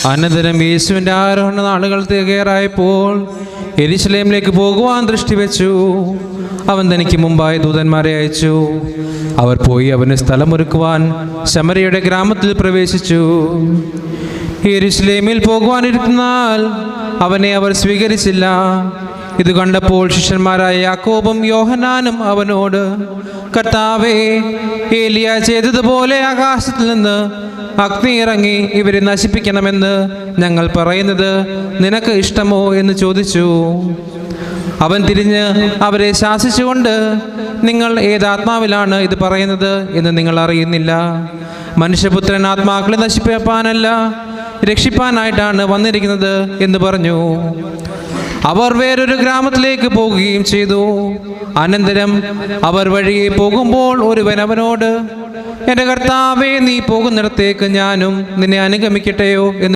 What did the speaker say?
അനന്തരം യേശുവിൻ്റെ ആരോഹണ നാളുകൾ തികയാറായപ്പോൾ യെരൂശലേമിലേക്ക് പോകുവാൻ ദൃഷ്ടിവെച്ചു. അവൻ തനിക്ക് മുമ്പായി ദൂതന്മാരെ അയച്ചു. അവർ പോയി അവന് സ്ഥലമൊരുക്കുവാൻ ശമര്യയുടെ ഗ്രാമത്തിൽ പ്രവേശിച്ചു. യെരൂശലേമിൽ പോകുവാനിരുന്നാൽ അവനെ അവർ സ്വീകരിച്ചില്ല. ഇത് കണ്ടപ്പോൾ ശിഷ്യന്മാരായ യാക്കോബും യോഹന്നാനും അവനോട്, കർത്താവേ, ഏലിയ ചെയ്തതുപോലെ ആകാശത്തിൽ നിന്ന് അഗ്നി ഇറങ്ങി ഇവരെ നശിപ്പിക്കണമെന്ന് ഞങ്ങൾ പറയുന്നത് നിനക്ക് ഇഷ്ടമോ എന്ന് ചോദിച്ചു. അവൻ തിരിഞ്ഞ് അവരെ ശാസിച്ചുകൊണ്ട്, നിങ്ങൾ ഏതാത്മാവിലാണ് ഇത് പറയുന്നത് എന്ന് നിങ്ങൾ അറിയുന്നില്ല. മനുഷ്യപുത്രൻ ആത്മാക്കളെ നശിപ്പിപ്പാനല്ല, രക്ഷിപ്പാനായിട്ടാണ് വന്നിരിക്കുന്നത് എന്ന് പറഞ്ഞു. അവർ വേറൊരു ഗ്രാമത്തിലേക്ക് പോകുകയും ചെയ്തു. അനന്തരം അവർ വഴിയെ പോകുമ്പോൾ ഒരുവൻ അവനോട്, എൻ്റെ കർത്താവേ, നീ പോകുന്നിടത്തേക്ക് ഞാനും നിന്നെ അനുഗമിക്കട്ടെയോ എന്ന്